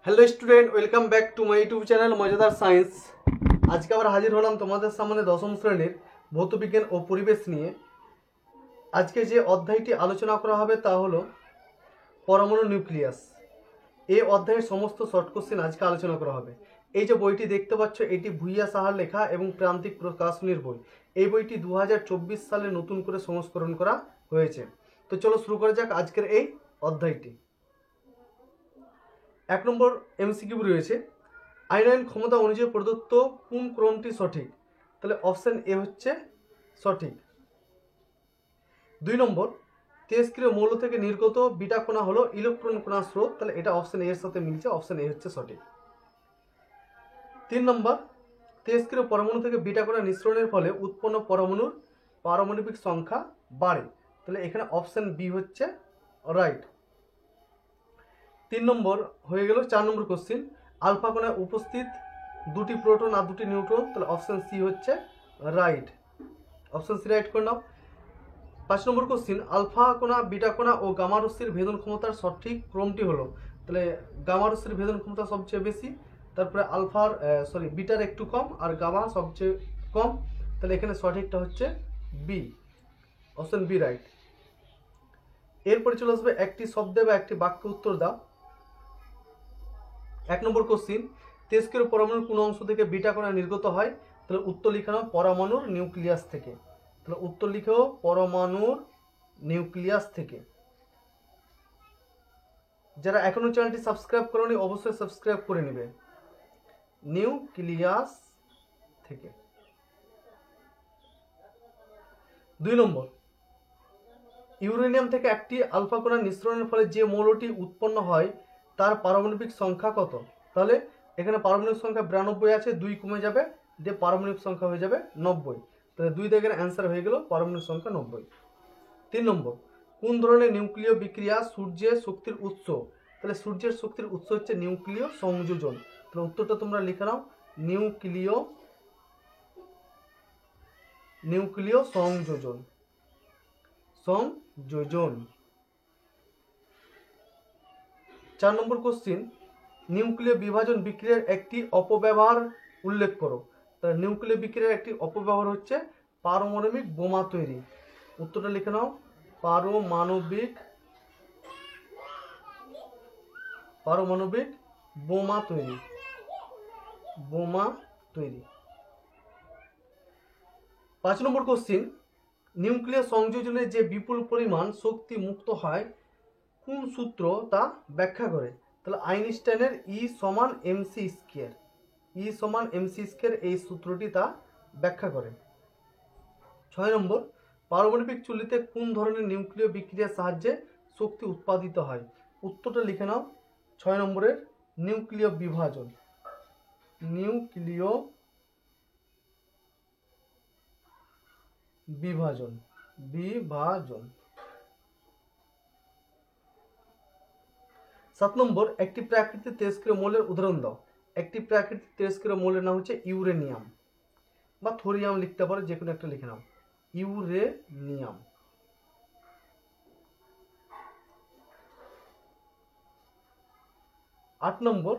Hello student, welcome back to my YouTube channel মজাদার science. আজকে আবার হাজির হলাম তোমাদের সামনে দশম শ্রেণীর ভৌতবিজ্ঞান ও পরিবেশ নিয়ে। আজকে যে অধ্যায়টি আলোচনা করা হবে তা হলো পরমাণু নিউক্লিয়াস। এই অধ্যায়ের সমস্ত শর্ট কোশ্চেন আজকে আলোচনা করা হবে। এই যে বইটি দেখতে পাচ্ছ, এটি ভুইয়া সাহার লেখা এবং প্রান্তিক প্রকাশনীর বই। এই বইটি 2024 সালে নতুন করে সংস্করণ করা হয়েছে। তো চলো শুরু করা যাক আজকের এই অধ্যায়টি। 1 নম্বর এমসিকিউ রয়েছে, আয়নায়ন ক্ষমতা অনুযায়ী প্রদত্ত কোন ক্রমটি সঠিক? তাহলে অপশন এ হচ্ছে সঠিক। 2 নম্বর, তেজস্ক্রিয় মৌল থেকে নির্গত বিটা কণা হলো ইলেকট্রন কণা স্রোত। তাহলে এটা অপশন এর সাথে মিলছে, অপশন এ হচ্ছে সঠিক। 3 নম্বর, তেজস্ক্রিয় পরমাণু থেকে বিটা কণা নিঃসরণের ফলে উৎপন্ন পরমাণুর পারমাণবিক সংখ্যা বাড়ে। তাহলে এখানে অপশন বি হচ্ছে রাইট। 3 নম্বর হয়ে গেল। 4 নম্বর কোশ্চিন, আলফা কণায় উপস্থিত দুটি প্রোটন আর দুটি নিউট্রন। তাহলে অপশন সি হচ্ছে রাইট, অপশন সি রাইট করে নাও। 5 নম্বর কোশ্চিন, আলফা কণা, বিটা কণা ও গামা রশ্মির ভেদন ক্ষমতার সঠিক ক্রমটি হলো? তাহলে গামা রশ্মির ভেদন ক্ষমতা সবচেয়ে বেশি, তারপরে বিটার একটু কম, আর গামা সবচেয়ে কম। তাহলে এখানে সঠিকটা হচ্ছে বি, অপশন বি রাইট। এরপরে চলে আসবে একটি শব্দে বা একটি বাক্যে উত্তর দাও। 1 নম্বর কোশ্চিন, তেজস্ক্রিয় পরমাণুর কোন অংশ থেকে বিটা কণা নির্গত হয়? তাহলে উত্তর লিখে নাও পরমাণুর নিউক্লিয়াস থেকে। তাহলে উত্তর লিখেও পরমাণুর নিউক্লিয়াস থেকে। যারা এখনো চ্যানেলটি সাবস্ক্রাইব করোনি অবশ্যই সাবস্ক্রাইব করে নেবে, নিউক্লিয়াস থেকে। 2 নম্বর, ইউরেনিয়াম থেকে একটি আলফা কণা নিঃসরণের ফলে যে মৌলটি উৎপন্ন হয় তার পারমাণবিক সংখ্যা কত? তাহলে এখানে পারমাণবিক সংখ্যা 92 আছে, 2 কমে যাবে, দিয়ে পারমাণবিক সংখ্যা হয়ে যাবে 90। তাহলে 2 দাগের অ্যান্সার হয়ে গেল পারমাণবিক সংখ্যা 90। 3 নম্বর, কোন ধরনের নিউক্লিয় বিক্রিয়া সূর্যের শক্তির উৎস? তাহলে সূর্যের শক্তির উৎস হচ্ছে নিউক্লিয় সংযোজন। তাহলে উত্তরটা তোমরা লিখে নাও নিউক্লিয় সংযোজন। 4 নম্বর কোশ্চিন, নিউক্লিয় বিভাজন বিক্রিয়ার একটি অপব্যবহার উল্লেখ করো। তাহলে নিউক্লিয় বিক্রিয়ার একটি অপব্যবহার হচ্ছে পারমাণবিক বোমা তৈরি। উত্তরটা লিখে নাও পারমাণবিক বোমা তৈরি। 5 নম্বর কোশ্চিন, নিউক্লিয় সংযোজনে যে বিপুল পরিমাণ শক্তি মুক্ত হয় কোন সূত্র তা ব্যাখ্যা করে? তাহলে আইনস্টাইনের E=mc², এই সূত্রটি তা ব্যাখ্যা করে। 6 নম্বর, পারমাণবিক চুল্লিতে কোন ধরনের নিউক্লিয় বিক্রিয়ার সাহায্যে শক্তি উৎপাদিত হয়? উত্তরটা লিখে নাও 6 নম্বরের নিউক্লিয় বিভাজন। 7 নম্বর, একটি প্রাকৃতিক তেজস্ক্রিয় মৌলের উদাহরণ দাও। একটি প্রাকৃতিক তেজস্ক্রিয় মৌলের নাম হচ্ছে ইউরেনিয়াম বা থোরিয়াম লিখতে পারো, যে কোনো একটা লিখে নাও, ইউরেনিয়াম। 8 নম্বর,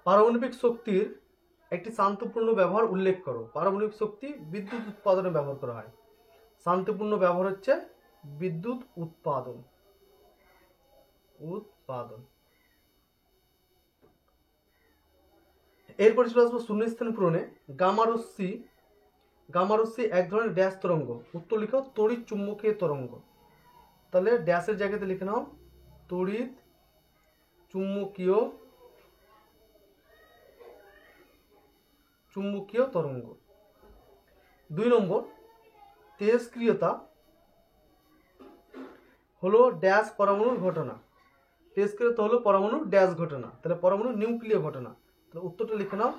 পারমাণবিক শক্তির একটি শান্তপূর্ণ ব্যবহার উল্লেখ করো। পারমাণবিক শক্তি বিদ্যুৎ উৎপাদনে ব্যবহার করা হয়। শান্তপূর্ণ ব্যবহার হচ্ছে বিদ্যুৎ উৎপাদন। এরপরে চলে আসবো শূন্যস্থান পূরণে। গামা রশ্মি এক ধরনের ড্যাশ তরঙ্গ। উত্তর লিখো তড়িৎ চুম্বকীয় তরঙ্গ। তাহলে ড্যাশের জায়গাতে লিখে নাও তড়িৎ চুম্বকীয় তরঙ্গ। 2 নম্বর, তেজস্ক্রিয়তা হলো ড্যাশ পরমাণুর ঘটনা। তেজস্ক্রিয়তা হলো পরমাণুর ড্যাশ ঘটনা। তাহলে পরমাণু নিউক্লিয় ঘটনা। তাহলে উত্তরটা লিখে নাও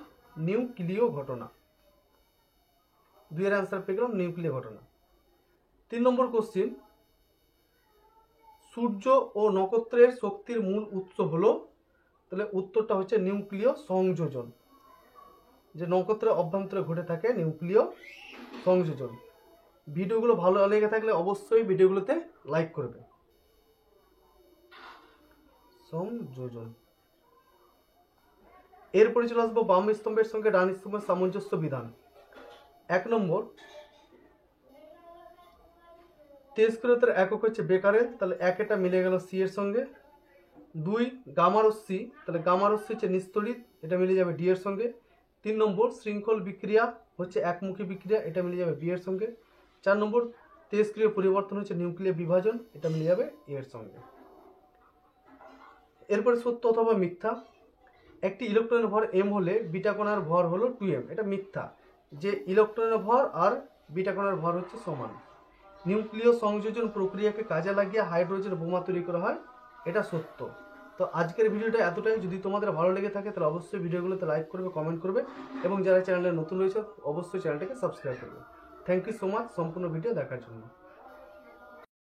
নিউক্লিয় ঘটনা। 2 এর অ্যান্সার পেয়ে গেলাম নিউক্লিয় ঘটনা। 3 নম্বর কোশ্চিন, সূর্য ও নক্ষত্রের শক্তির মূল উৎস হলো? তাহলে উত্তরটা হচ্ছে নিউক্লিয় সংযোজন। যে নক্ষত্রের অভ্যন্তরে ঘটে থাকে নিউক্লিয় সংযোজন। ভিডিওগুলো ভালো লেগে থাকলে অবশ্যই ভিডিওগুলোতে লাইক করবে। সংযোজন। এরপরে চলে আসবো বাম স্তম্ভের সঙ্গে ডান স্তম্ভের সামঞ্জস্য বিধান। 1 নম্বর, তেজস্ক্রিয়তার একক হচ্ছে বেকারেল, তাহলে 1 এটা মিলে গেল সি এর সঙ্গে। 2 গামারশ্মি, তাহলে গামারশ্মি হচ্ছে নিস্তড়িত, এটা মিলে যাবে ডি এর সঙ্গে। 3 নম্বর, শৃঙ্খল বিক্রিয়া হচ্ছে একমুখী বিক্রিয়া, এটা মিলে যাবে বি এর সঙ্গে। 4 নম্বর, তেজস্ক্রিয় পরিবর্তন হচ্ছে নিউক্লিয় বিভাজন, এটা মিলে যাবে এ এর সঙ্গে। এরপরে সত্য অথবা মিথ্যা। একটি ইলেকট্রনের ভর m হলে বিটা কণার ভর হলো 2m, এটা মিথ্যা, যে ইলেকট্রনের ভর আর বিটা কণার ভর হচ্ছে সমান। নিউক্লিয় সংযোজন প্রক্রিয়াকে কাজে লাগিয়ে হাইড্রোজেন বোমা তৈরি করা হয়, এটা সত্য। তো আজকের ভিডিওটা এতটাই। যদি তোমাদের ভালো লেগে থাকে তাহলে অবশ্যই ভিডিওগুলোতে লাইক করবে, কমেন্ট করবে, এবং যারা চ্যানেলে নতুন রয়েছে অবশ্যই চ্যানেলটাকে সাবস্ক্রাইব করবে। থ্যাংক ইউ সো মাচ সম্পূর্ণ ভিডিও দেখার জন্য।